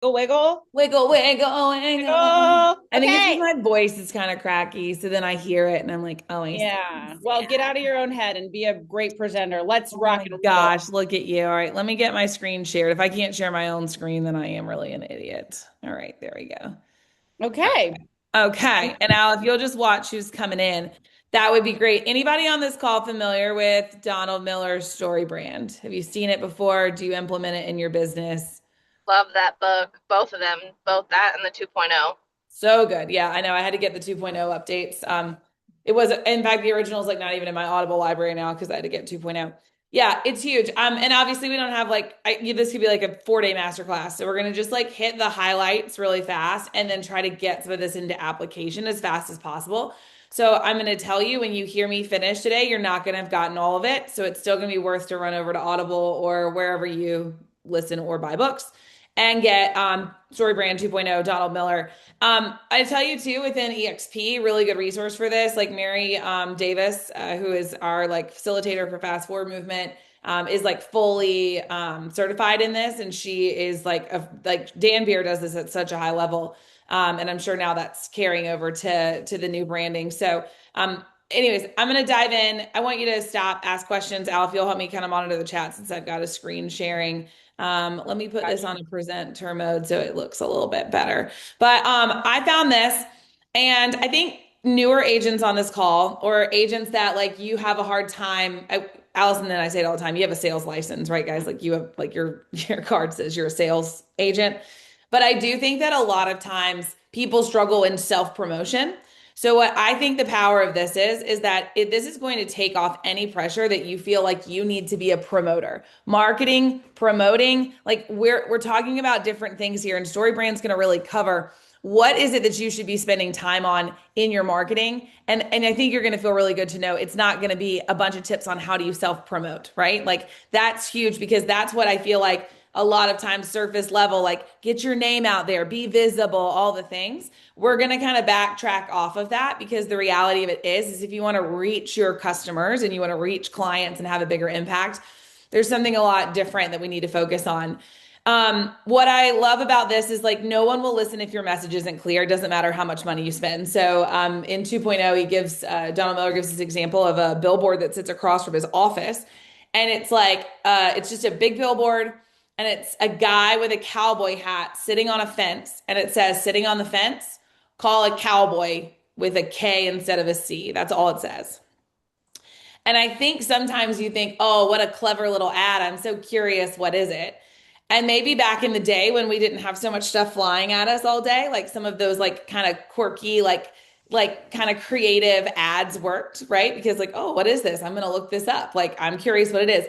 Wiggle, wiggle, Wiggle, wiggle, wiggle. wiggle. I think it's just Okay. my voice is kind of cracky. So then I hear it and I'm like, oh, I Yeah. sound Well, get sad. out of your own head and be a great presenter. Let's Oh rock my and roll. gosh, look at you. All right, let me get my screen shared. If I can't share my own screen, then I am really an idiot. All right, there we go. Okay. Okay, and now if you'll just watch who's coming in, that would be great. Anybody on this call familiar with Donald Miller's Storybrand? Have you seen it before? Do you implement it in your business? Love that book. Both of them, both that and the 2.0. So good. Yeah, I know. I had to get the 2.0 updates. It was, in fact, the original is like not even in my Audible library now because I had to get 2.0. Yeah, it's huge. And obviously we don't have like this could be like a 4-day masterclass. So we're gonna just like hit the highlights really fast and then try to get some of this into application as fast as possible. So I'm gonna tell you when you hear me finish today, you're not gonna have gotten all of it. So it's still gonna be worth to run over to Audible or wherever you listen or buy books and get Storybrand 2.0 Donald Miller. I tell you too, within EXP, really good resource for this. Like Mary Davis, who is our like facilitator for Fast Forward Movement, is like fully certified in this, and she is like Dan Beer does this at such a high level, and I'm sure now that's carrying over to the new branding. So, anyways, I'm gonna dive in. I want you to stop, ask questions. Al, if you'll help me kind of monitor the chat since I've got a screen sharing. Let me put this Gotcha. on a presenter mode so it looks a little bit better. But I found this, and I think newer agents on this call or agents that like you have a hard time. Allison and I say it all the time. You have a sales license, right, guys? Like you have like your card says you're a sales agent. But I do think that a lot of times people struggle in self promotion. So what I think the power of this is that this is going to take off any pressure that you feel like you need to be a promoter. Marketing, promoting, like we're talking about different things here, and StoryBrand's going to really cover what is it that you should be spending time on in your marketing. And I think you're going to feel really good to know it's not going to be a bunch of tips on how do you self promote, right? Like that's huge because that's what I feel like a lot of times surface level, like get your name out there, be visible, all the things. We're going to kind of backtrack off of that because the reality of it is if you want to reach your customers and you want to reach clients and have a bigger impact, there's something a lot different that we need to focus on. What I love about this is like no one will listen if your message isn't clear. It doesn't matter how much money you spend. So in 2.0, he gives Donald Miller gives this example of a billboard that sits across from his office, and it's like it's just a big billboard, and it's a guy with a cowboy hat sitting on a fence, and it says, "Sitting on the fence, call a cowboy with a K instead of a C." That's all it says. And I think sometimes you think, oh, what a clever little ad. I'm so curious. What is it? And maybe back in the day when we didn't have so much stuff flying at us all day, like some of those like kind of quirky, like kind of creative ads worked, right? Because like, oh, what is this? I'm going to look this up. Like, I'm curious what it is.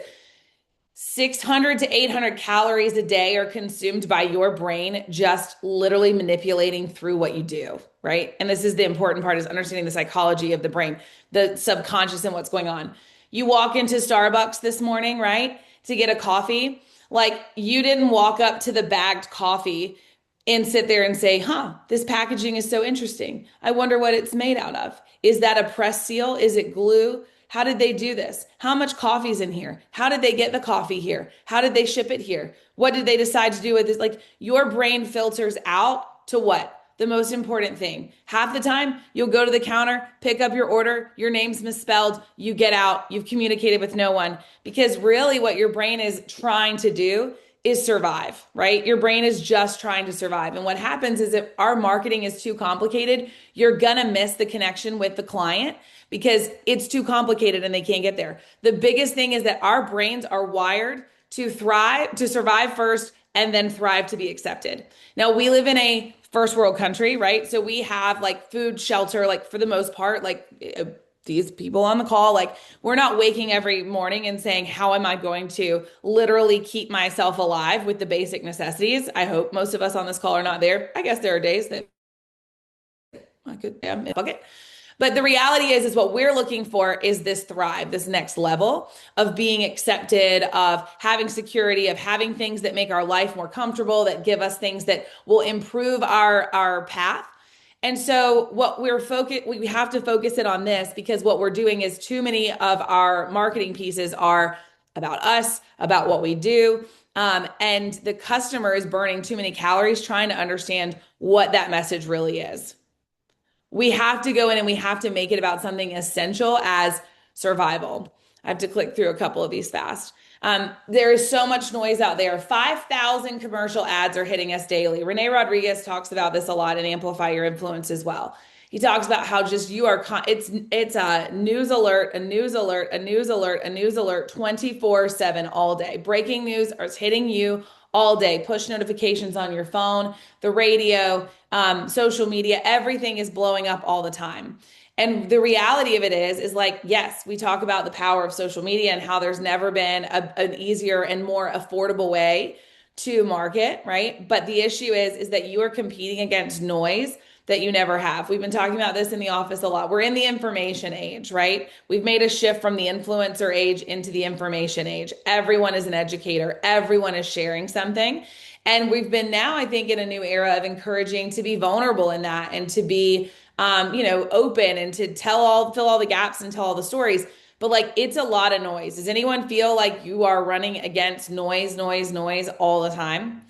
600 to 800 calories a day are consumed by your brain just literally manipulating through what you do, right? And this is the important part is understanding the psychology of the brain, the subconscious and what's going on. You walk into Starbucks this morning, right? To get a coffee. Like you didn't walk up to the bagged coffee and sit there and say, huh, this packaging is so interesting. I wonder what it's made out of. Is that a press seal? Is it glue? How did they do this? How much coffee's in here? How did they get the coffee here? How did they ship it here? What did they decide to do with this? Like your brain filters out to what? The most important thing. Half the time, you'll go to the counter, pick up your order, your name's misspelled, you get out, you've communicated with no one. Because really, what your brain is trying to do is survive, right? Your brain is just trying to survive. And what happens is if our marketing is too complicated, you're gonna miss the connection with the client because it's too complicated and they can't get there. The biggest thing is that our brains are wired to thrive, to survive first and then thrive to be accepted. Now, we live in a first world country, right? So we have like food, shelter, like for the most part, like these people on the call, like we're not waking every morning and saying, how am I going to literally keep myself alive with the basic necessities? I hope most of us on this call are not there. I guess there are days that I could, yeah, bucket. But the reality is what we're looking for is this thrive, this next level of being accepted, of having security, of having things that make our life more comfortable, that give us things that will improve our path. And so what we're focused, we have to focus it on this because what we're doing is too many of our marketing pieces are about us, about what we do. And the customer is burning too many calories trying to understand what that message really is. We have to go in and we have to make it about something essential as survival. I have to click through a couple of these fast. There is so much noise out there. 5,000 commercial ads are hitting us daily. Renee Rodriguez talks about this a lot in Amplify Your Influence as well. He talks about how just you are, it's a news alert, a news alert, a news alert, a news alert 24/7 all day. Breaking news is hitting you all day. Push notifications on your phone, the radio, social media, everything is blowing up all the time. And the reality of it is like, yes, we talk about the power of social media and how there's never been an easier and more affordable way to market, right? But the issue is that you are competing against noise that you never have. We've been talking about this in the office a lot. We're in the information age, right? We've made a shift from the influencer age into the information age. Everyone is an educator. Everyone is sharing something. And we've been now, I think, in a new era of encouraging to be vulnerable in that and to be, open and to fill all the gaps and tell all the stories. But like, it's a lot of noise. Does anyone feel like you are running against noise all the time?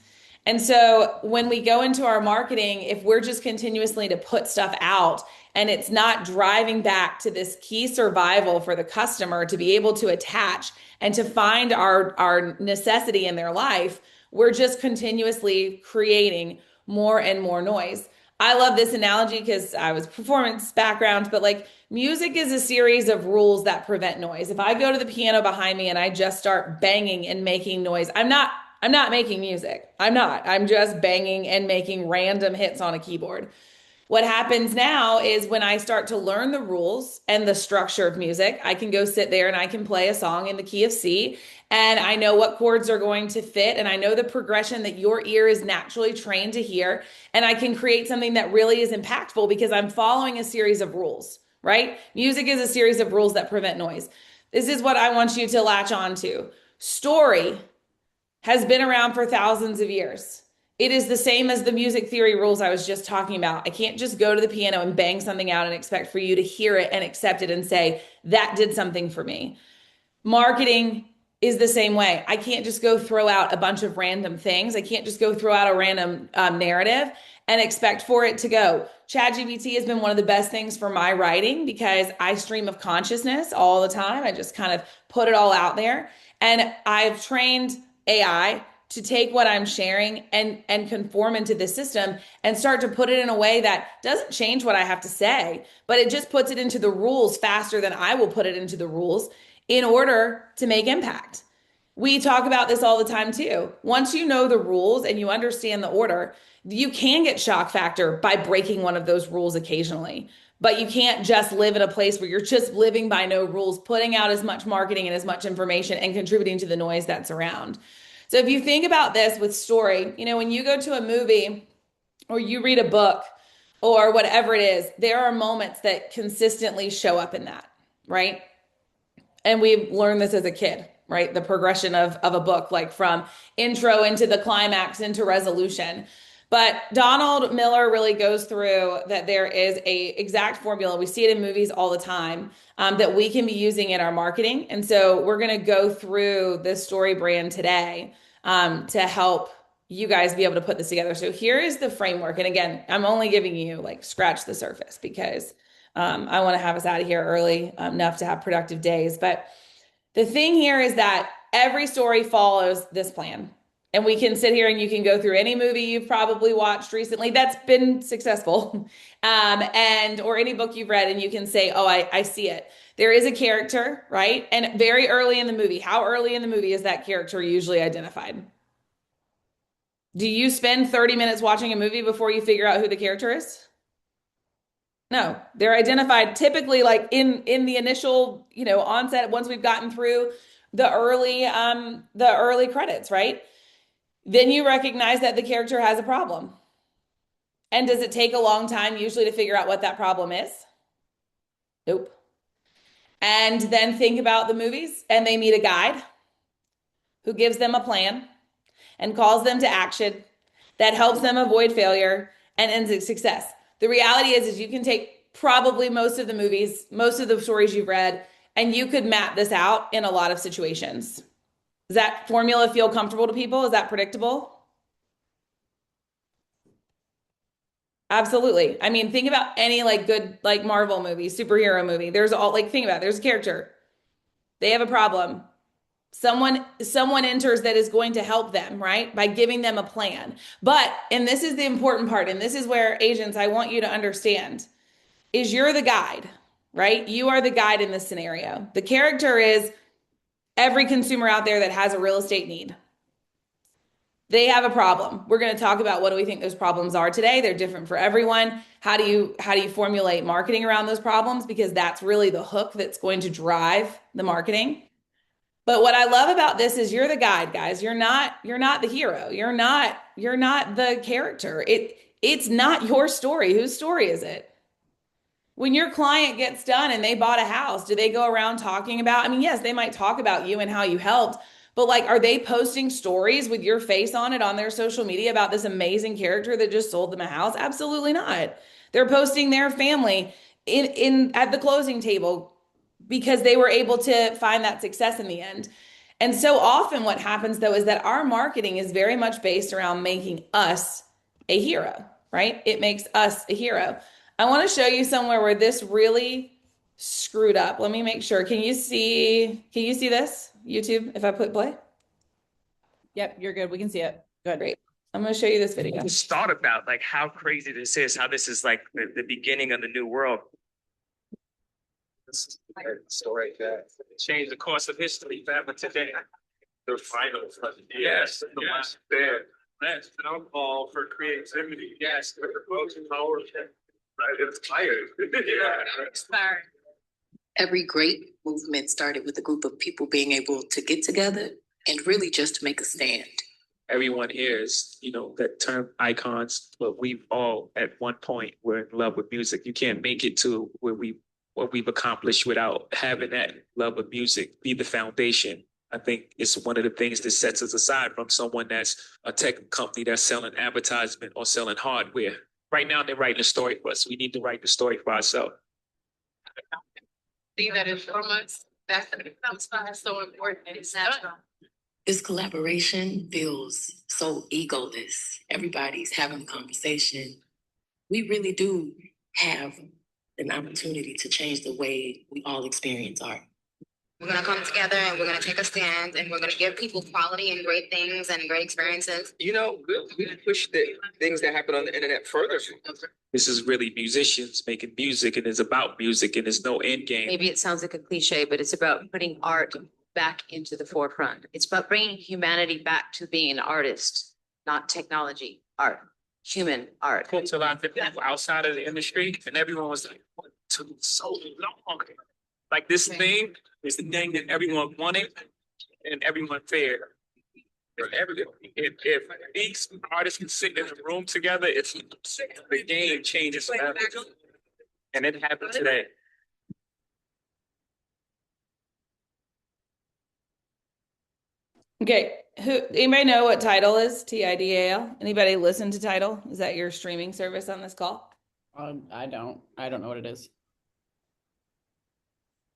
And so when we go into our marketing, if we're just continuously to put stuff out and it's not driving back to this key survival for the customer to be able to attach and to find our necessity in their life, we're just continuously creating more and more noise. I love this analogy because I was performance background, but like music is a series of rules that prevent noise. If I go to the piano behind me and I just start banging and making noise, I'm not making music. I'm just banging and making random hits on a keyboard. What happens now is when I start to learn the rules and the structure of music, I can go sit there and I can play a song in the key of C, and I know what chords are going to fit, and I know the progression that your ear is naturally trained to hear, and I can create something that really is impactful because I'm following a series of rules, right? Music is a series of rules that prevent noise. This is what I want you to latch on to. Story has been around for thousands of years. It is the same as the music theory rules I was just talking about. I can't just go to the piano and bang something out and expect for you to hear it and accept it and say, that did something for me. Marketing is the same way. I can't just go throw out a bunch of random things. I can't just go throw out a random narrative and expect for it to go. ChatGPT has been one of the best things for my writing because I stream of consciousness all the time. I just kind of put it all out there. And I've trained AI to take what I'm sharing and conform into the system and start to put it in a way that doesn't change what I have to say, but it just puts it into the rules faster than I will put it into the rules in order to make impact. We talk about this all the time too. Once you know the rules and you understand the order, you can get shock factor by breaking one of those rules occasionally. But you can't just live in a place where you're just living by no rules, putting out as much marketing and as much information and contributing to the noise that's around. So if you think about this with story, when you go to a movie or you read a book or whatever it is, there are moments that consistently show up in that, right? And we've learned this as a kid, right? The progression of a book, like from intro into the climax into resolution. But Donald Miller really goes through that there is a exact formula. We see it in movies all the time that we can be using in our marketing. And so we're going to go through this Storybrand today to help you guys be able to put this together. So here is the framework. And again, I'm only giving you like scratch the surface because I want to have us out of here early enough to have productive days. But the thing here is that every story follows this plan. And we can sit here and you can go through any movie you've probably watched recently that's been successful, or any book you've read, and you can say, oh, I see it. There is a character, right? And very early in the movie, how early in the movie is that character usually identified? Do you spend 30 minutes watching a movie before you figure out who the character is? No, they're identified typically like in the initial, onset, once we've gotten through the early credits, right? Then you recognize that the character has a problem. And does it take a long time usually to figure out what that problem is? Nope. And then think about the movies and they meet a guide who gives them a plan and calls them to action that helps them avoid failure and ends in success. The reality is you can take probably most of the movies, most of the stories you've read, and you could map this out in a lot of situations. Does that formula feel comfortable to people? Is that predictable? Absolutely. I mean, think about any like good like Marvel movie, superhero movie. There's all like think about it. There's a character. They have a problem. Someone enters that is going to help them, right? By giving them a plan. But and this is the important part and this is where agents I want you to understand is you're the guide, right? You are the guide in this scenario. The character is every consumer out there that has a real estate need. They have a problem. We're going to talk about what do we think those problems are today. They're different for everyone. How do you formulate marketing around those problems because that's really the hook that's going to drive the marketing. But what I love about this is you're the guide, guys. You're not the hero. You're not the character. It's not your story. Whose story is it? When your client gets done and they bought a house, do they go around talking about, I mean, yes, they might talk about you and how you helped, but like, are they posting stories with your face on it on their social media about this amazing character that just sold them a house? Absolutely not. They're posting their family in at the closing table because they were able to find that success in the end. And so often what happens though is that our marketing is very much based around making us a hero, right? It makes us a hero. I want to show you somewhere where this really screwed up. Let me make sure. Can you see this? YouTube, if I put play? Yep, you're good. We can see it. Good. Great. I'm going to show you this video. I just thought about like how crazy this is, how this is like the beginning of the new world. This is a story that changed the course of history forever today. The finals. Yes, the ones there. That's an call for creativity. Yes, the promotion power. Right, inspired. Yeah. Inspired. Every great movement started with a group of people being able to get together and really just make a stand. Everyone here is, that term icons, but we've all at one point were in love with music. You can't make it to what we've accomplished without having that love of music be the foundation. I think it's one of the things that sets us aside from someone that's a tech company that's selling advertisement or selling hardware. Right now, they're writing a story for us. We need to write the story for ourselves. See that inform us. That's so important. It's natural. This collaboration feels so egoless. Everybody's having a conversation. We really do have an opportunity to change the way we all experience art. We're going to come together and we're going to take a stand and we're going to give people quality and great things and great experiences. We push the things that happen on the internet further. This is really musicians making music, and it's about music, and there's no end game. Maybe it sounds like a cliche, but it's about putting art back into the forefront. It's about bringing humanity back to being an artist, not technology, art, human art. Talked to a lot of people outside of the industry, and everyone was like, "What took so long?" Like this thing is the thing that everyone wanted, and everyone fared. If these artists can sit in a room together, it's the game changes forever. And it happened today. Okay, anybody know what Tidal is? TIDAL? Anybody listen to Tidal? Is that your streaming service on this call? I don't know what it is.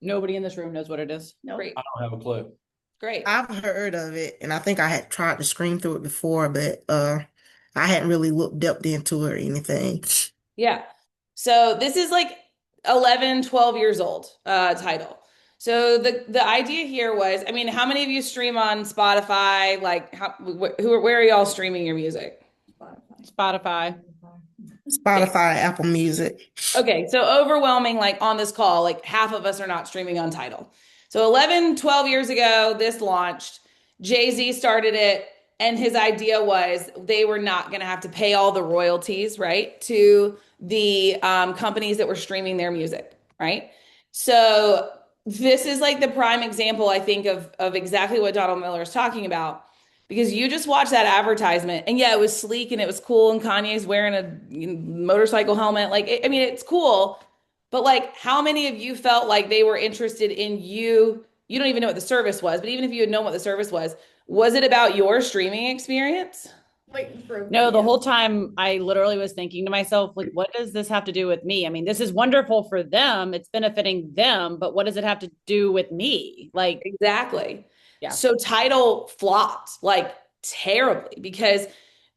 Nobody in this room knows what it is. No. Great. I don't have a clue. Great. I've heard of it, and I think I had tried to scream through it before, but I hadn't really delved into it or anything. Yeah. So this is like 11, 12 years old, Tidal. So the idea here was, I mean, how many of you stream on Spotify? Like, where are y'all streaming your music? Spotify. Apple Music. Okay, so overwhelming, like on this call, like half of us are not streaming on Tidal. So 11, 12 years ago, this launched. Jay-Z started it, and his idea was they were not going to have to pay all the royalties, right, to the companies that were streaming their music, right? So this is like the prime example, I think, of exactly what Donald Miller is talking about. Because you just watch that advertisement, and yeah, it was sleek and it was cool, and Kanye's wearing a motorcycle helmet. Like, it's cool, but like, how many of you felt like they were interested in you? You don't even know what the service was, but even if you had known what the service was it about your streaming experience? No, the whole time I literally was thinking to myself, like, what does this have to do with me? I mean, this is wonderful for them. It's benefiting them, but what does it have to do with me? Like, Exactly. Yeah. So title flopped like terribly because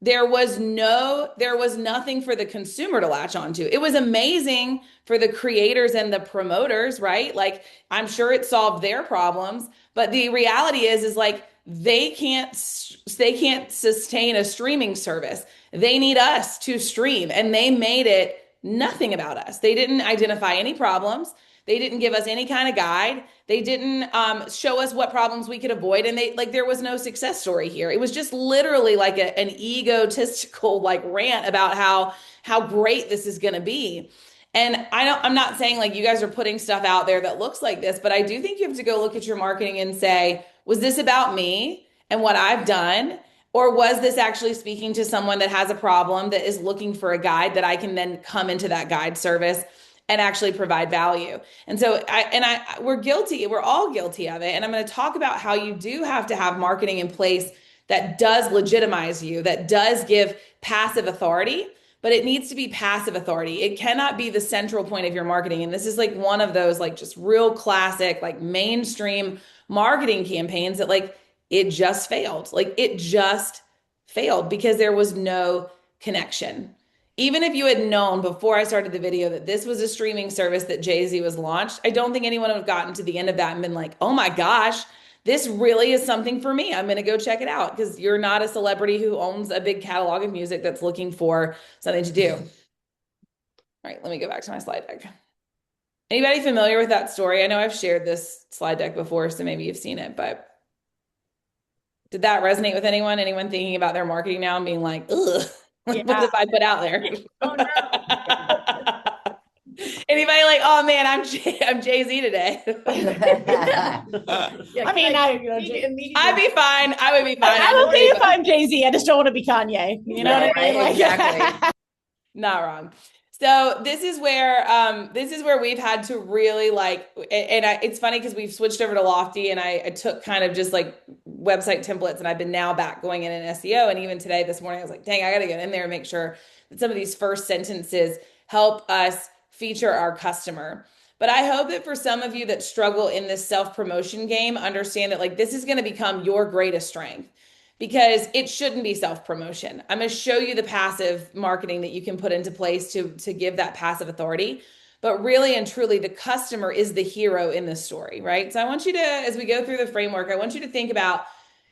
there was nothing for the consumer to latch onto. It was amazing for the creators and the promoters, right? Like I'm sure it solved their problems, but the reality is like they can't sustain a streaming service. They need us to stream, and they made it nothing about us. They didn't identify any problems. They didn't give us any kind of guide. They didn't show us what problems we could avoid. And there was no success story here. It was just literally like an egotistical like rant about how great this is going to be. And I'm not saying like you guys are putting stuff out there that looks like this, but I do think you have to go look at your marketing and say, was this about me and what I've done? Or was this actually speaking to someone that has a problem that is looking for a guide that I can then come into that guide service and actually provide value? And so we're guilty. We're all guilty of it. And I'm going to talk about how you do have to have marketing in place that does legitimize you, that does give passive authority, but it needs to be passive authority. It cannot be the central point of your marketing. And this is like one of those like just real classic, like mainstream marketing campaigns that like it just failed. Like it just failed because there was no connection. Even if you had known before I started the video that this was a streaming service that Jay-Z was launched, I don't think anyone would have gotten to the end of that and been like, oh my gosh, this really is something for me. I'm going to go check it out, because you're not a celebrity who owns a big catalog of music that's looking for something to do. All right, let me go back to my slide deck. Anybody familiar with that story? I know I've shared this slide deck before, so maybe you've seen it, but did that resonate with anyone? Anyone thinking about their marketing now and being like, ugh, what did I put out there? Oh no. Anybody like, oh man, I'm Jay-Z today. I mean, I'd be fine. I would be fine. I'm okay if I'm Jay-Z. I just don't want to be Kanye. You know what I mean? Like, exactly. Not wrong. So this is where we've had to really like, it's funny because we've switched over to Lofty, and I took kind of just like website templates, and I've been now back going in SEO. And even today, this morning, I was like, dang, I got to get in there and make sure that some of these first sentences help us feature our customer. But I hope that for some of you that struggle in this self-promotion game, understand that like this is going to become your greatest strength, because it shouldn't be self-promotion. I'm going to show you the passive marketing that you can put into place to give that passive authority. But really and truly, the customer is the hero in this story, right? So I want you to, as we go through the framework, I want you to think about,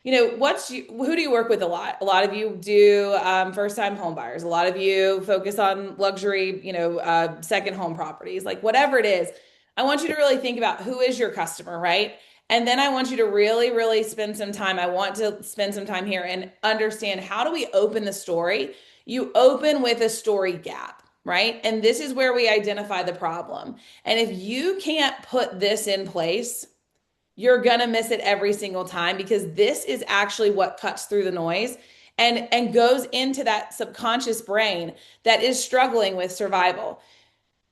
who do you work with a lot? A lot of you do first-time home buyers. A lot of you focus on luxury, second home properties, like whatever it is. I want you to really think about who is your customer, right? And then I want you to really, really spend some time. I want to spend some time here and understand, how do we open the story? You open with a story gap, right? And this is where we identify the problem. And if you can't put this in place, you're going to miss it every single time, because this is actually what cuts through the noise and goes into that subconscious brain that is struggling with survival.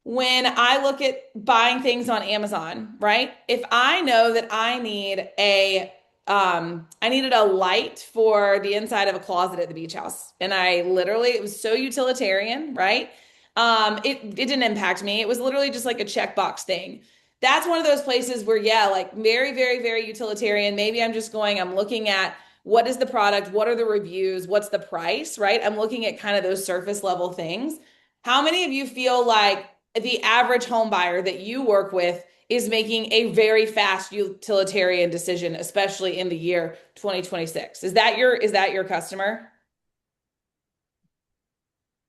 When I look at buying things on Amazon, right? If I know that I needed a light for the inside of a closet at the beach house, and it was so utilitarian, right? It didn't impact me. It was literally just like a checkbox thing. That's one of those places where, yeah, like very, very, very utilitarian. Maybe I'm looking at what is the product, what are the reviews, what's the price, right? I'm looking at kind of those surface level things. How many of you feel like the average home buyer that you work with is making a very fast utilitarian decision, especially in the year 2026? Is that your customer?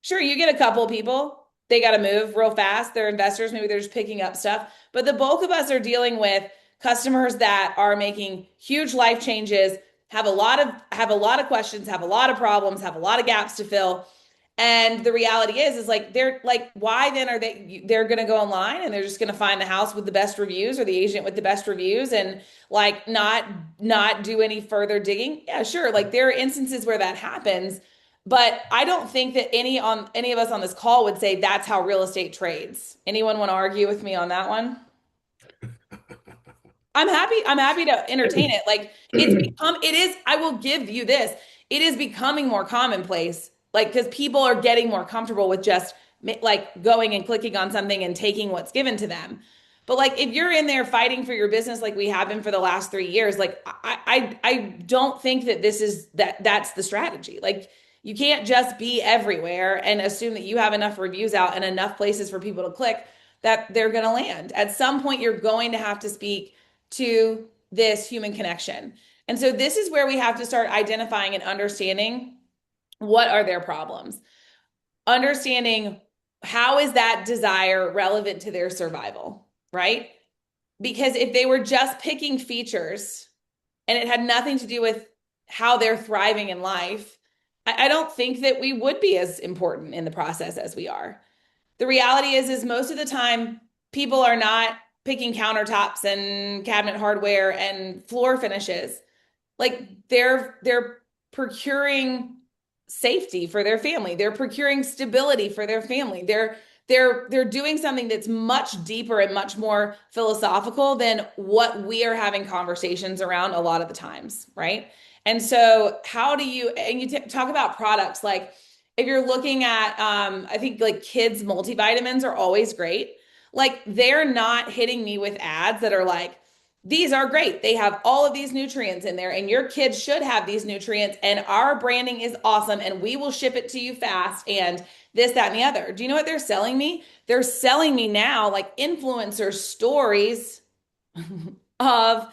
Sure, you get a couple of people. They got to move real fast. They're investors. Maybe they're just picking up stuff. But the bulk of us are dealing with customers that are making huge life changes, have a lot of questions, have a lot of problems, have a lot of gaps to fill. And the reality is like, they're like, why then are they're going to go online and they're just going to find the house with the best reviews or the agent with the best reviews and like not do any further digging? Yeah, sure. Like there are instances where that happens, but I don't think that any of us on this call would say that's how real estate trades. Anyone want to argue with me on that one? I'm happy to entertain it. Like I will give you this. It is becoming more commonplace, like, because people are getting more comfortable with just like going and clicking on something and taking what's given to them. But like if you're in there fighting for your business like we have been for the last 3 years, like I don't think that that's the strategy. Like you can't just be everywhere and assume that you have enough reviews out and enough places for people to click that they're going to land. At some point, you're going to have to speak to this human connection. And so this is where we have to start identifying and understanding what are their problems. Understanding how is that desire relevant to their survival, right? Because if they were just picking features and it had nothing to do with how they're thriving in life, I don't think that we would be as important in the process as we are. The reality is most of the time people are not picking countertops and cabinet hardware and floor finishes. Like they're procuring safety for their family. They're procuring stability for their family. They're doing something that's much deeper and much more philosophical than what we are having conversations around a lot of the times, right? And so how do you and you talk about products like if you're looking at I think like kids multivitamins are always great. Like they're not hitting me with ads that are like these are great. They have all of these nutrients in there, and your kids should have these nutrients. And our branding is awesome, and we will ship it to you fast. And this, that, and the other. Do you know what they're selling me? They're selling me now like influencer stories of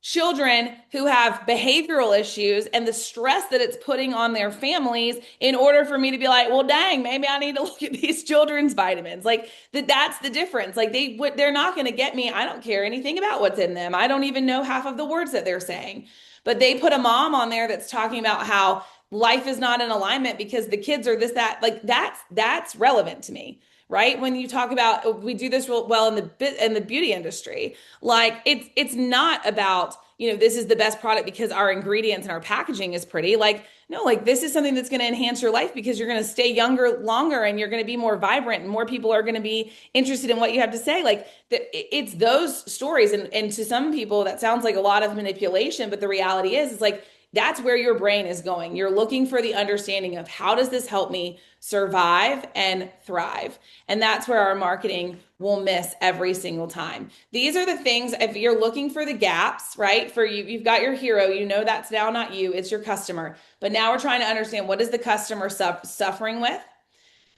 children who have behavioral issues and the stress that it's putting on their families in order for me to be like, well, dang, maybe I need to look at these children's vitamins. Like that's the difference. Like they're not going to get me. I don't care anything about what's in them. I don't even know half of the words that they're saying. But they put a mom on there that's talking about how life is not in alignment because the kids are this, that, like that's relevant to me. Right? When you talk about we do this real well in the beauty industry, like it's not about, this is the best product because our ingredients and our packaging is pretty. Like, no, like this is something that's going to enhance your life because you're going to stay younger longer and you're going to be more vibrant and more people are going to be interested in what you have to say. Like it's those stories. And to some people that sounds like a lot of manipulation, but the reality is like that's where your brain is going. You're looking for the understanding of how does this help me survive and thrive? And that's where our marketing will miss every single time. These are the things, if you're looking for the gaps, right? For you, you've got your hero, that's now not you, it's your customer. But now we're trying to understand what is the customer suffering with?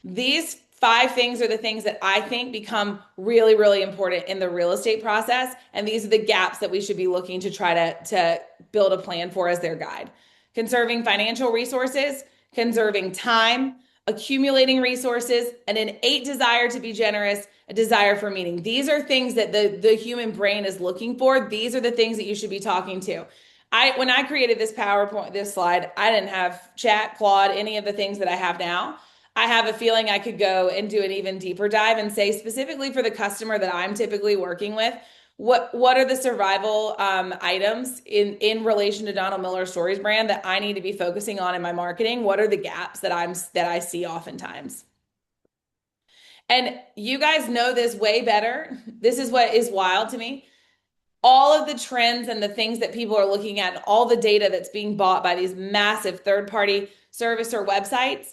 These 5 things are the things that I think become really, really important in the real estate process. And these are the gaps that we should be looking to try to build a plan for as their guide. Conserving financial resources, conserving time, accumulating resources, and an 8 desire to be generous, a desire for meaning. These are things that the human brain is looking for. These are the things that you should be talking to. When I created this PowerPoint, this slide, I didn't have Chat, Claude, any of the things that I have now. I have a feeling I could go and do an even deeper dive and say specifically for the customer that I'm typically working with, what are the survival items in relation to Donald Miller Storybrand that I need to be focusing on in my marketing? What are the gaps that I see oftentimes? And you guys know this way better. This is what is wild to me. All of the trends and the things that people are looking at, and all the data that's being bought by these massive third-party service or websites,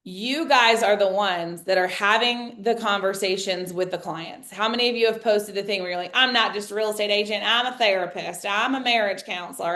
you guys are the ones that are having the conversations with the clients. How many of you have posted the thing where you're like, I'm not just a real estate agent, I'm a therapist, I'm a marriage counselor,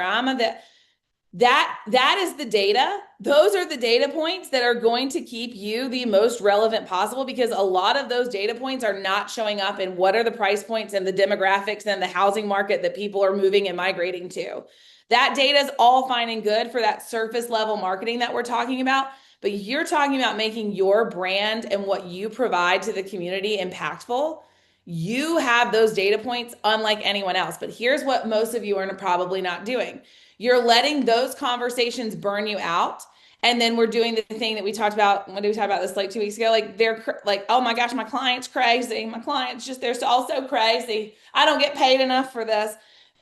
that is the data. Those are the data points that are going to keep you the most relevant possible because a lot of those data points are not showing up in what are the price points and the demographics and the housing market that people are moving and migrating to. That data is all fine and good for that surface level marketing that we're talking about. But you're talking about making your brand and what you provide to the community impactful. You have those data points unlike anyone else. But here's what most of you are probably not doing. You're letting those conversations burn you out. And then we're doing the thing that we talked about. When did we talk about this like 2 weeks ago? Like they're like, oh my gosh, my client's crazy. My client's just, they're all so crazy. I don't get paid enough for this.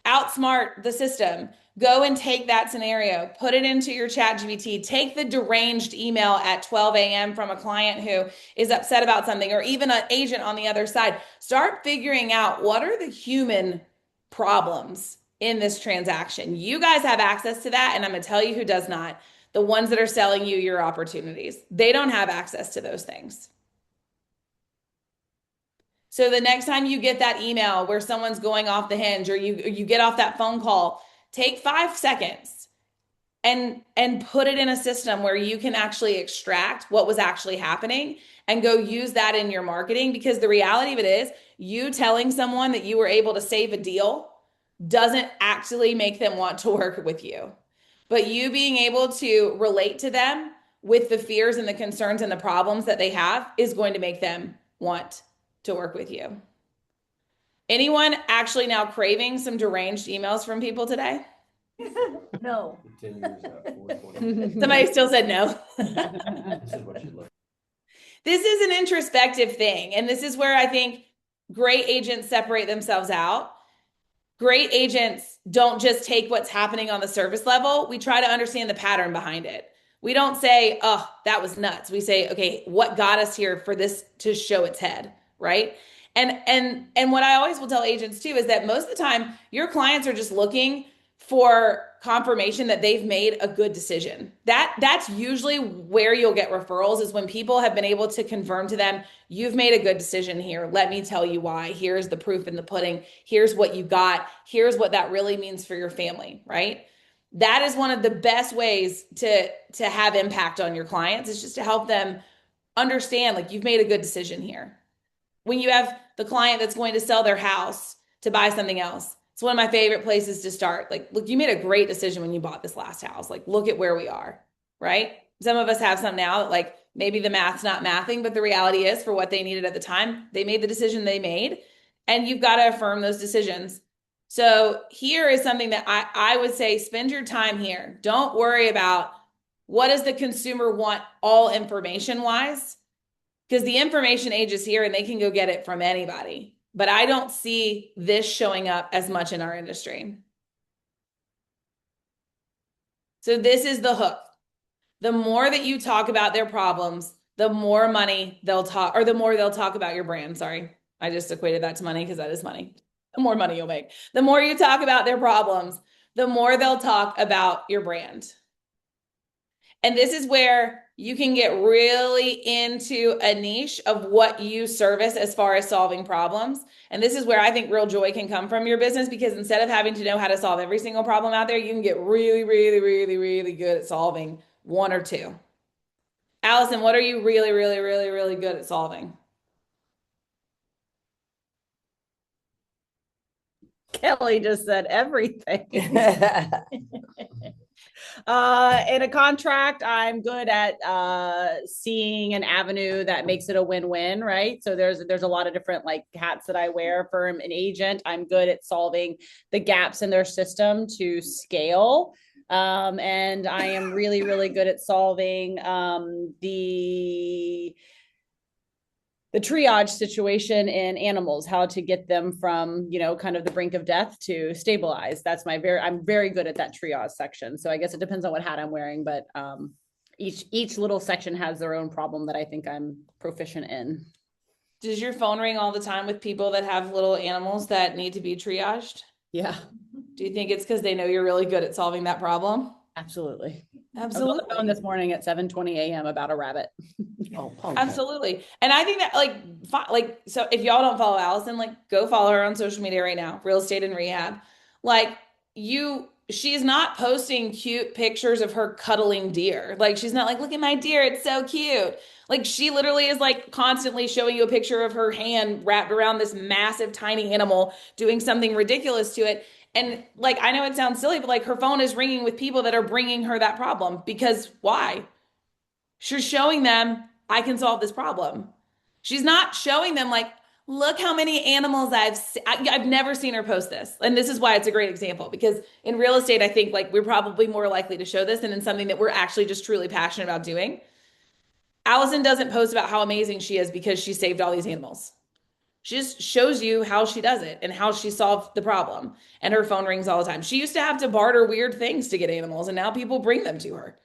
Outsmart the system. Go and take that scenario, put it into your chat GPT, take the deranged email at 12 a.m. from a client who is upset about something, or even an agent on the other side. Start figuring out what are the human problems in this transaction. You guys have access to that, and I'm going to tell you who does not. The ones that are selling you your opportunities. They don't have access to those things. So the next time you get that email where someone's going off the hinge, or you get off that phone call, take 5 seconds and put it in a system where you can actually extract what was actually happening and go use that in your marketing. Because the reality of it is, you telling someone that you were able to save a deal doesn't actually make them want to work with you. But you being able to relate to them with the fears and the concerns and the problems that they have is going to make them want to work with you. Anyone actually now craving some deranged emails from people today? No. Somebody still said no. This is an introspective thing. And this is where I think great agents separate themselves out. Great agents don't just take what's happening on the surface level. We try to understand the pattern behind it. We don't say, oh, that was nuts. We say, okay, what got us here for this to show its head, right? And what I always will tell agents too is that most of the time your clients are just looking for confirmation that they've made a good decision. That's usually where you'll get referrals, is when people have been able to confirm to them, you've made a good decision here. Let me tell you why. Here's the proof in the pudding. Here's what you got. Here's what that really means for your family, right? That is one of the best ways to have impact on your clients, is just to help them understand, like, you've made a good decision here. When you have the client that's going to sell their house to buy something else, it's one of my favorite places to start. Like, look, you made a great decision when you bought this last house. Like, look at where we are, right? Some of us have some now that, like, maybe the math's not mathing, but the reality is, for what they needed at the time, they made the decision they made, and you've got to affirm those decisions. So here is something that I would say, spend your time here. Don't worry about what does the consumer want all information wise, because the information age is here and they can go get it from anybody. But I don't see this showing up as much in our industry. So this is the hook. The more that you talk about their problems, the more money they'll talk, or the more they'll talk about your brand. Sorry, I just equated that to money because that is money. The more money you'll make. The more you talk about their problems, the more they'll talk about your brand. And this is where you can get really into a niche of what you service as far as solving problems. And this is where I think real joy can come from your business, because instead of having to know how to solve every single problem out there, you can get really, really, really, really good at solving one or two. Allison, what are you really, really, really, really good at solving? Kelly just said everything. In a contract, I'm good at seeing an avenue that makes it a win-win, right? So there's a lot of different, like, hats that I wear for an agent. I'm good at solving the gaps in their system to scale. And I am really, really good at solving the triage situation in animals, how to get them from, kind of the brink of death to stabilized. I'm very good at that triage section. So I guess it depends on what hat I'm wearing, but each little section has their own problem that I think I'm proficient in. Does your phone ring all the time with people that have little animals that need to be triaged? Yeah. Do you think it's because they know you're really good at solving that problem? Absolutely. Absolutely. I was on the phone this morning at 7:20 a.m. about a rabbit. Oh, okay. Absolutely. And I think that so if y'all don't follow Allison, go follow her on social media right now, Real Estate and Rehab. She's not posting cute pictures of her cuddling deer. She's not look at my deer, it's so cute. She literally is constantly showing you a picture of her hand wrapped around this massive tiny animal doing something ridiculous to it. And I know it sounds silly, but her phone is ringing with people that are bringing her that problem, because why? She's showing them, I can solve this problem. She's not showing them look how many animals I've never seen her post this. And this is why it's a great example, because in real estate, I think we're probably more likely to show this than in something that we're actually just truly passionate about doing. Allison doesn't post about how amazing she is because she saved all these animals. She just shows you how she does it and how she solved the problem. And her phone rings all the time. She used to have to barter weird things to get animals, and now people bring them to her.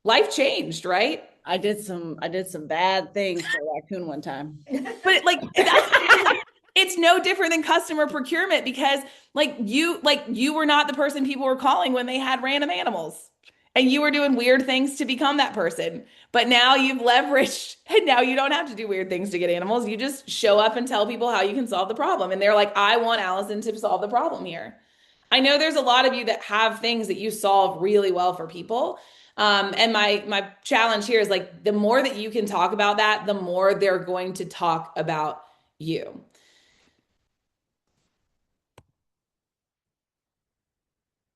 Life changed, right? I did some bad things for a raccoon one time. But it's no different than customer procurement, because you were not the person people were calling when they had random animals. and you were doing weird things to become that person. But now you've leveraged, and now you don't have to do weird things to get animals. You just show up and tell people how you can solve the problem. And they're like, I want Allison to solve the problem here. I know there's a lot of you that have things that you solve really well for people. And my challenge here is like the more that you can talk about that, the more they're going to talk about you.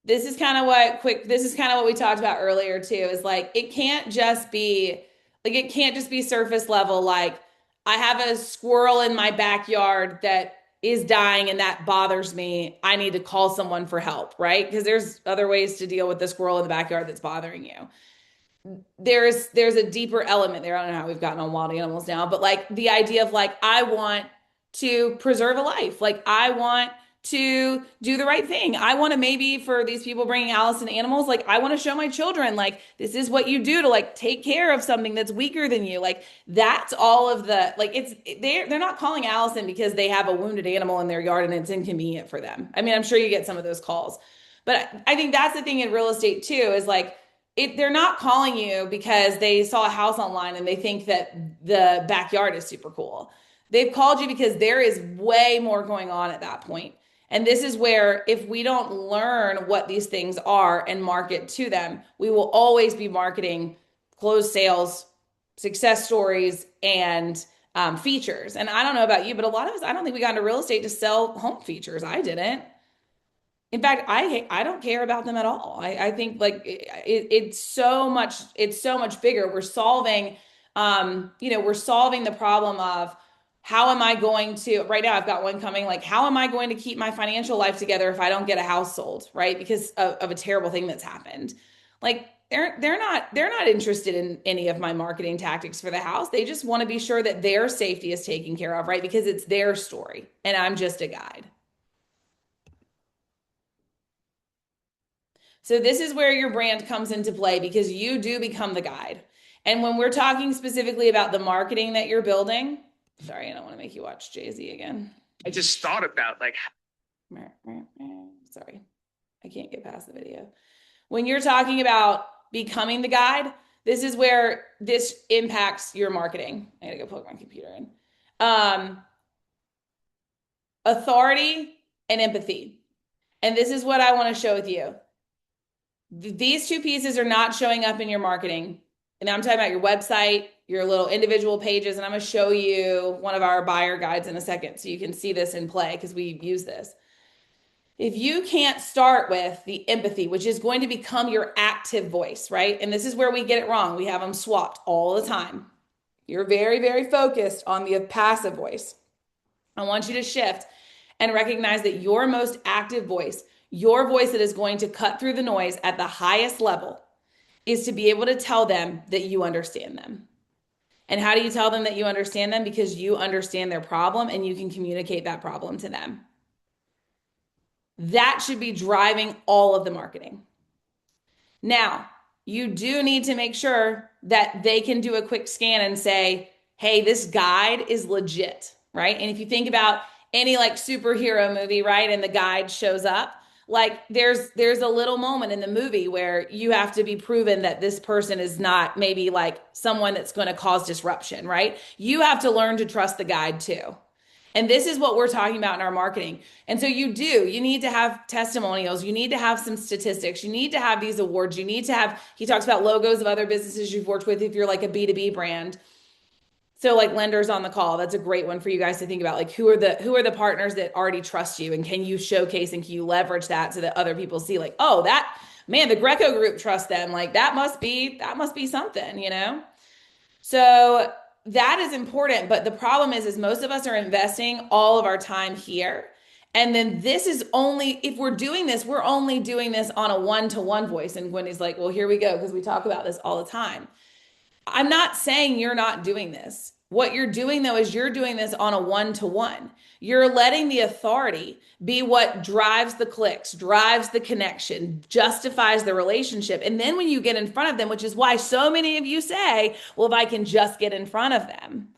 This is kind of what we talked about earlier too, is like it can't just be surface level, like I have a squirrel in my backyard that is dying and that bothers me. I need to call someone for help, right? Because there's other ways to deal with the squirrel in the backyard that's bothering you. There's a deeper element there. I don't know how we've gotten on wild animals now, but like the idea of like I want to preserve a life. Like I want to do the right thing. I want to, maybe for these people bringing Allison animals, like I want to show my children like this is what you do to like take care of something that's weaker than you. Like that's all of the like they're not calling Allison because they have a wounded animal in their yard and it's inconvenient for them. I mean, I'm sure you get some of those calls. But I think that's the thing in real estate too, is like they're not calling you because they saw a house online and they think that the backyard is super cool. They've called you because there is way more going on at that point. And this is where if we don't learn what these things are and market to them, we will always be marketing closed sales, success stories, and features. And I don't know about you, but a lot of us, I don't think we got into real estate to sell home features. I didn't. In fact, I don't care about them at all. I think like it's so much bigger. We're solving, we're solving the problem of how am I going to, right now I've got one coming, like how am I going to keep my financial life together if I don't get a house sold, right? Because of a terrible thing that's happened. Like they're not interested in any of my marketing tactics for the house. They just want to be sure that their safety is taken care of, right? Because it's their story and I'm just a guide. So this is where your brand comes into play because you do become the guide. And when we're talking specifically about the marketing that you're building, sorry, I don't want to make you watch Jay-Z again. I just thought about like, sorry, I can't get past the video. When you're talking about becoming the guide, this is where this impacts your marketing. I gotta go plug my computer in. Authority and empathy. And this is what I want to show with you. These two pieces are not showing up in your marketing. And I'm talking about your website, your little individual pages, and I'm going to show you one of our buyer guides in a second so you can see this in play because we use this. If you can't start with the empathy, which is going to become your active voice, right? And this is where we get it wrong. We have them swapped all the time. You're very, very focused on the passive voice. I want you to shift and recognize that your most active voice, your voice that is going to cut through the noise at the highest level, is to be able to tell them that you understand them. And how do you tell them that you understand them? Because you understand their problem and you can communicate that problem to them. That should be driving all of the marketing. Now, you do need to make sure that they can do a quick scan and say, hey, this guide is legit, right? And if you think about any like superhero movie, right, and the guide shows up, like there's a little moment in the movie where you have to be proven that this person is not maybe like someone that's going to cause disruption, right? You have to learn to trust the guide too. And this is what we're talking about in our marketing. And so you need to have testimonials. You need to have some statistics. You need to have these awards. You need to have, he talks about logos of other businesses you've worked with if you're like a B2B brand. So like lenders on the call, that's a great one for you guys to think about. Like who are the partners that already trust you, and can you showcase and can you leverage that so that other people see like, oh, that man, the Greco group trusts them. Like that must be something, you know? So that is important. But the problem is most of us are investing all of our time here. And then this is only, if we're doing this, we're only doing this on a one-to-one voice. And Wendy's like, well, here we go, because we talk about this all the time. I'm not saying you're not doing this. What you're doing though is you're doing this on a one-to-one. You're letting the authority be what drives the clicks, drives the connection, justifies the relationship. And then when you get in front of them, which is why so many of you say, well, if I can just get in front of them.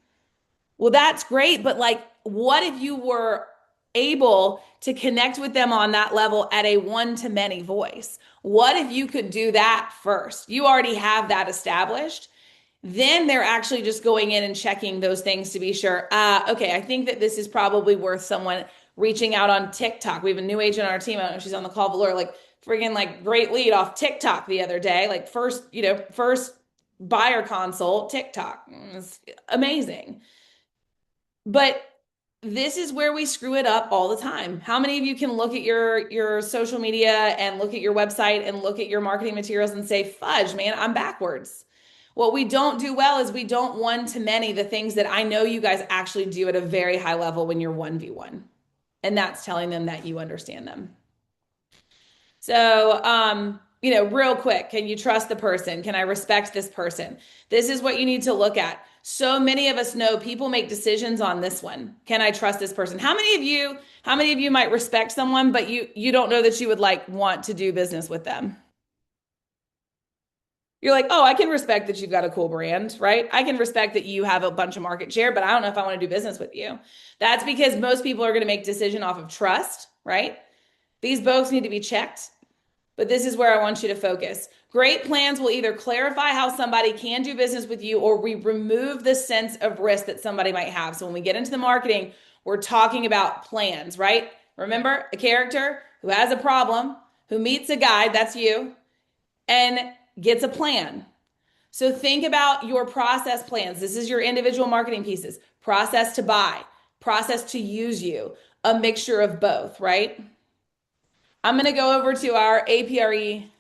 Well, that's great. But like, what if you were able to connect with them on that level at a one-to-many voice. What if you could do that first? You already have that established. Then they're actually just going in and checking those things to be sure. Okay, I think that this is probably worth someone reaching out on TikTok. We have a new agent on our team. I don't know if she's on the call, but Laura, like friggin' like great lead off TikTok the other day. Like first buyer consult, TikTok. It's amazing. But this is where we screw it up all the time. How many of you can look at your social media and look at your website and look at your marketing materials and say, fudge, man, I'm backwards. What we don't do well is we don't one-to-many the things that I know you guys actually do at a very high level when you're 1v1. And that's telling them that you understand them. So, real quick, can you trust the person? Can I respect this person? This is what you need to look at. So many of us know people make decisions on this one. Can I trust this person? How many of you might respect someone, but you don't know that you would like want to do business with them? You're like, oh, I can respect that you've got a cool brand, right? I can respect that you have a bunch of market share, but I don't know if I want to do business with you. That's because most people are going to make decision off of trust, right? These both need to be checked, but this is where I want you to focus. Great plans will either clarify how somebody can do business with you, or we remove the sense of risk that somebody might have. So when we get into the marketing, we're talking about plans, right? Remember, a character who has a problem, who meets a guide, that's you, and gets a plan. So think about your process plans. This is your individual marketing pieces. Process to buy, process to use you, a mixture of both, right? I'm going to go over to our APRE.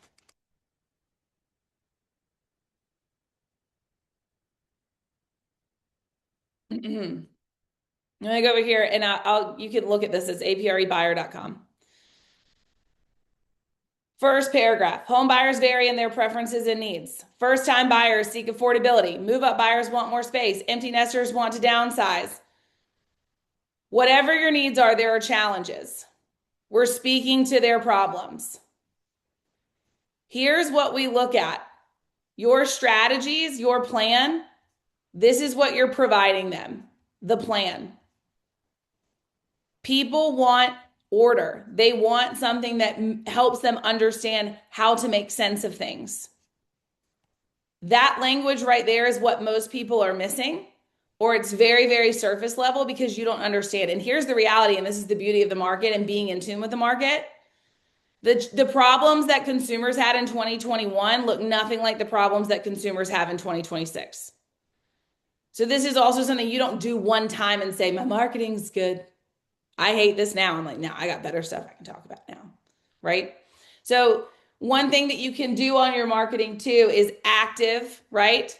I'm going to go over here and you can look at this as aprebuyer.com. First paragraph, home buyers vary in their preferences and needs. First-time buyers seek affordability. Move-up buyers want more space. Empty nesters want to downsize. Whatever your needs are, there are challenges. We're speaking to their problems. Here's what we look at. Your strategies, your plan, this is what you're providing them, the plan. People want order. They want something that helps them understand how to make sense of things. That language right there is what most people are missing, or it's very, very surface level because you don't understand. And here's the reality, and this is the beauty of the market and being in tune with the market. The problems that consumers had in 2021 look nothing like the problems that consumers have in 2026. So this is also something you don't do one time and say, my marketing's good. I hate this now. I'm like, no, I got better stuff I can talk about now, right? So one thing that you can do on your marketing too is active, right?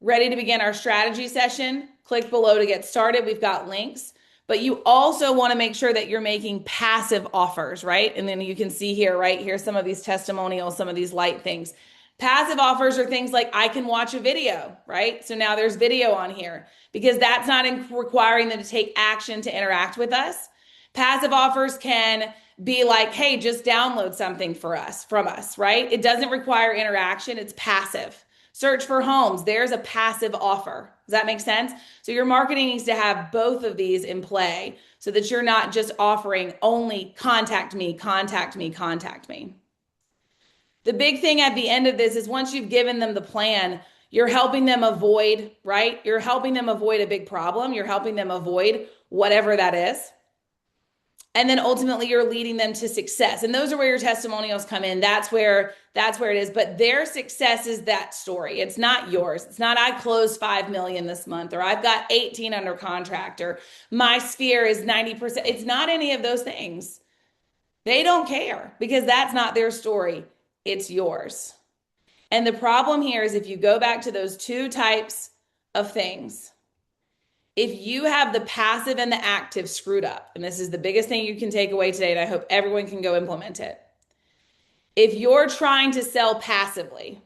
Ready to begin our strategy session. Click below to get started. We've got links, but you also want to make sure that you're making passive offers, right? And then you can see here, right? Here's some of these testimonials, some of these light things. Passive offers are things like I can watch a video, right? So now there's video on here because that's not requiring them to take action to interact with us. Passive offers can be like, hey, just download something from us, right? It doesn't require interaction. It's passive. Search for homes. There's a passive offer. Does that make sense? So your marketing needs to have both of these in play so that you're not just offering only contact me, contact me, contact me. The big thing at the end of this is once you've given them the plan, you're helping them avoid, right? You're helping them avoid a big problem. You're helping them avoid whatever that is. And then ultimately you're leading them to success. And those are where your testimonials come in. That's where it is. But their success is that story. It's not yours. It's not I closed 5 million this month, or I've got 18 under contract, or my sphere is 90%. It's not any of those things. They don't care because that's not their story. It's yours. And the problem here is if you go back to those two types of things, if you have the passive and the active screwed up, and this is the biggest thing you can take away today, and I hope everyone can go implement it. If you're trying to sell passively,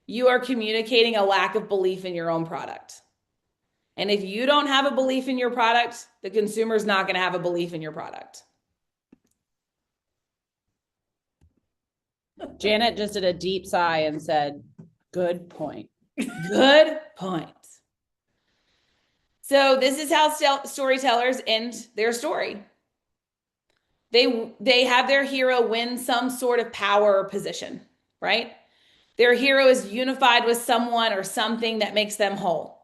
you are communicating a lack of belief in your own product. And if you don't have a belief in your product, the consumer is not going to have a belief in your product. Janet just did a deep sigh and said, good point. Good point. So this is how storytellers end their story. They have their hero win some sort of power or position, right? Their hero is unified with someone or something that makes them whole.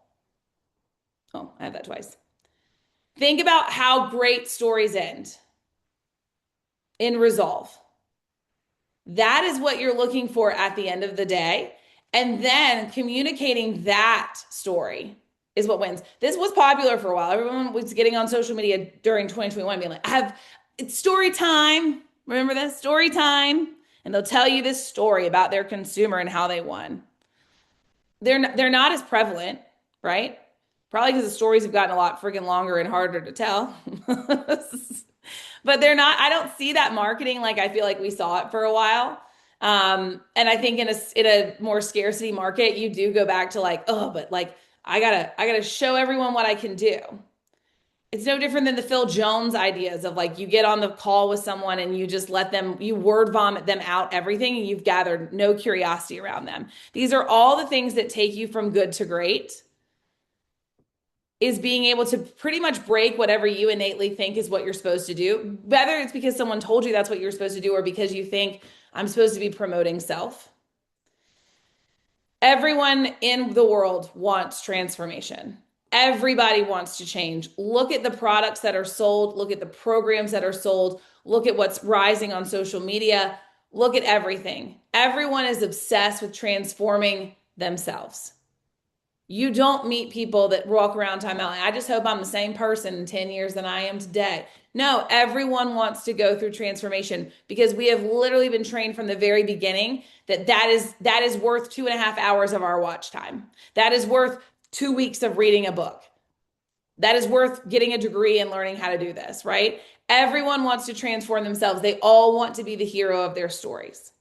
Oh, I had that twice. Think about how great stories end in resolve. That is what you're looking for at the end of the day. And then communicating that story is what wins. This was popular for a while. Everyone was getting on social media during 2021 being like, it's story time. Remember this? Story time. And they'll tell you this story about their consumer and how they won. They're not as prevalent, right? Probably because the stories have gotten a lot freaking longer and harder to tell. But they're not, I don't see that marketing like I feel like we saw it for a while. And I think in a more scarcity market, you do go back to like, oh, but like I gotta show everyone what I can do. It's no different than the Phil Jones ideas of like you get on the call with someone and you just you word vomit them out everything and you've gathered no curiosity around them. These are all the things that take you from good to great, is being able to pretty much break whatever you innately think is what you're supposed to do, whether it's because someone told you that's what you're supposed to do or because you think I'm supposed to be promoting self. Everyone in the world wants transformation. Everybody wants to change. Look at the products that are sold. Look at the programs that are sold. Look at what's rising on social media. Look at everything. Everyone is obsessed with transforming themselves. You don't meet people that walk around talking about, I just hope I'm the same person in 10 years than I am today. No, everyone wants to go through transformation because we have literally been trained from the very beginning that is worth 2.5 hours of our watch time. That is worth 2 weeks of reading a book. That is worth getting a degree and learning how to do this, right? Everyone wants to transform themselves. They all want to be the hero of their stories.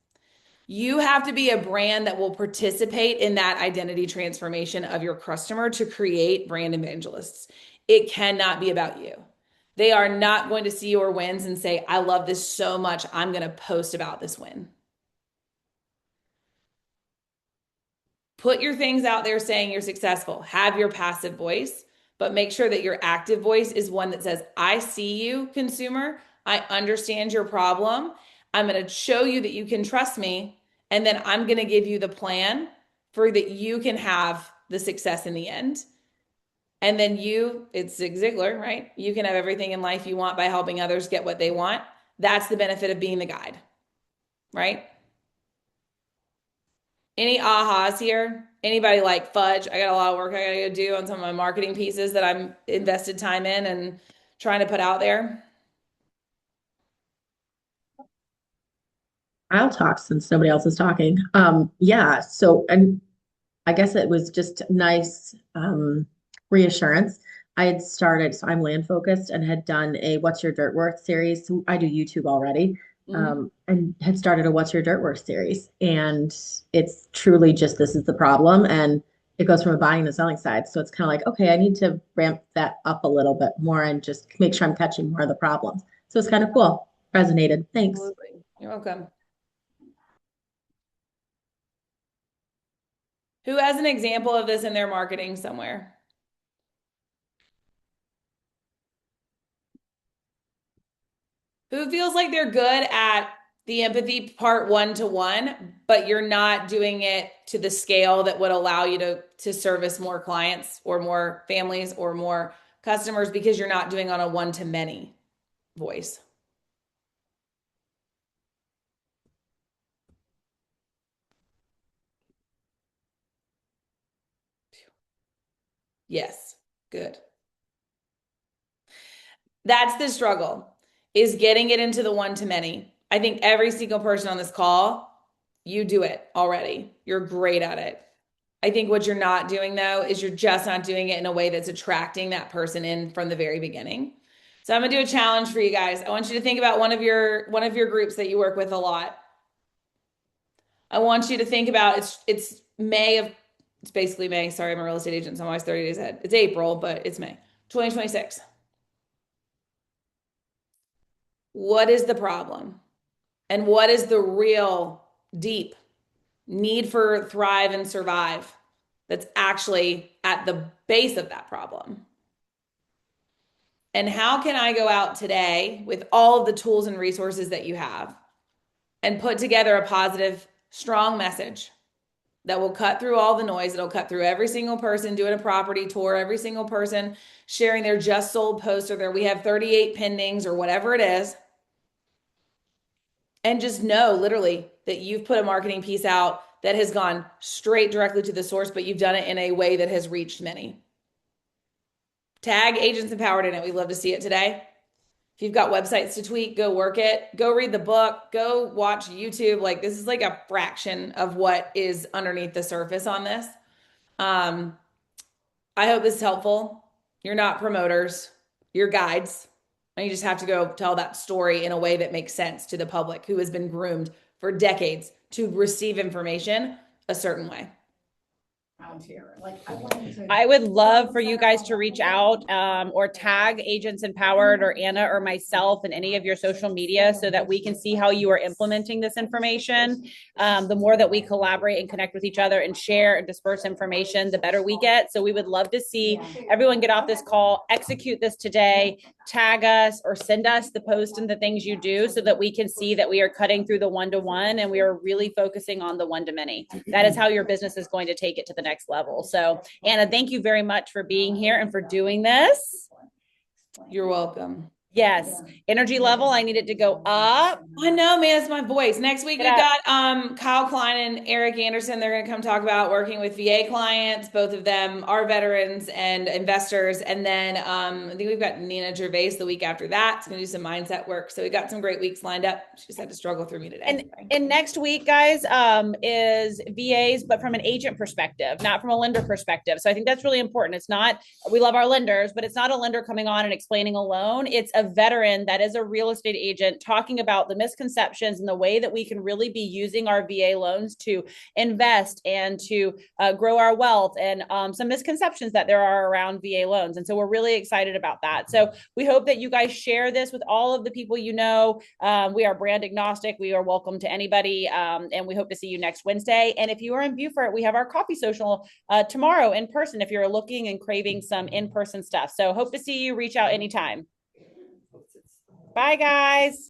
You have to be a brand that will participate in that identity transformation of your customer to create brand evangelists. It cannot be about you. They are not going to see your wins and say, I love this so much, I'm going to post about this win. Put your things out there saying you're successful. Have your passive voice, but make sure that your active voice is one that says, I see you, consumer. I understand your problem. I'm going to show you that you can trust me. And then I'm going to give you the plan for that you can have the success in the end. And then it's Zig Ziglar, right? You can have everything in life you want by helping others get what they want. That's the benefit of being the guide, right? Any ahas here? Anybody like fudge? I got a lot of work I gotta go do on some of my marketing pieces that I'm invested time in and trying to put out there. I'll talk since nobody else is talking. Yeah, so and I guess it was just nice reassurance. I had started, so I'm land focused and had done a What's Your Dirt Worth series. So I do YouTube already. And had started a What's Your Dirt Worth series. And it's truly just this is the problem. And it goes from a buying to selling side. So it's kind of like, okay, I need to ramp that up a little bit more and just make sure I'm catching more of the problems. So it's kind of cool. Resonated. Thanks. Absolutely. You're welcome. Who has an example of this in their marketing somewhere? Who feels like they're good at the empathy part one-to-one, but you're not doing it to the scale that would allow you to service more clients or more families or more customers because you're not doing on a one-to-many voice? Yes, good. That's the struggle, is getting it into the one-to-many. I think every single person on this call, you do it already. You're great at it. I think what you're not doing though is you're just not doing it in a way that's attracting that person in from the very beginning. So I'm gonna do a challenge for you guys. I want you to think about one of your groups that you work with a lot. I want you to think about it's basically May. Sorry, I'm a real estate agent, so I'm always 30 days ahead. It's April, but it's May 2026. What is the problem? And what is the real deep need for thrive and survive that's actually at the base of that problem? And how can I go out today with all of the tools and resources that you have and put together a positive, strong message that will cut through all the noise. It'll cut through every single person doing a property tour, every single person sharing their just sold post or we have 38 pendings or whatever it is. And just know literally that you've put a marketing piece out that has gone straight directly to the source, but you've done it in a way that has reached many. Tag Agents Empowered in it. We'd love to see it today. If you've got websites to tweak, go work it. Go read the book. Go watch YouTube. Like, this is like a fraction of what is underneath the surface on this. I hope this is helpful. You're not promoters. You're guides. And you just have to go tell that story in a way that makes sense to the public who has been groomed for decades to receive information a certain way. I would love for you guys to reach out or tag Agents Empowered or Anna or myself in any of your social media so that we can see how you are implementing this information. The more that we collaborate and connect with each other and share and disperse information, the better we get. So we would love to see everyone get off this call, execute this today, tag us or send us the post and the things you do so that we can see that we are cutting through the one-to-one and we are really focusing on the one-to-many. That is how your business is going to take it to the next level. So Anna, thank you very much for being here and for doing this. You're welcome. Yes. Energy level, I need it to go up. I know, man, it's my voice. Next week, we've got Kyle Klein and Eric Anderson. They're going to come talk about working with VA clients. Both of them are veterans and investors. And then I think we've got Nina Gervais the week after that. It's going to do some mindset work. So we got some great weeks lined up. She just had to struggle through me today. And next week, guys, is VAs, but from an agent perspective, not from a lender perspective. So I think that's really important. It's not, we love our lenders, but it's not a lender coming on and explaining a loan. It's a veteran that is a real estate agent talking about the misconceptions and the way that we can really be using our VA loans to invest and to grow our wealth and some misconceptions that there are around VA loans. And so we're really excited about that. So we hope that you guys share this with all of the people you know. We are brand agnostic. We are welcome to anybody. And we hope to see you next Wednesday. And if you are in Beaufort, we have our coffee social tomorrow in person if you're looking and craving some in-person stuff. So hope to see you. Reach out anytime. Bye, guys.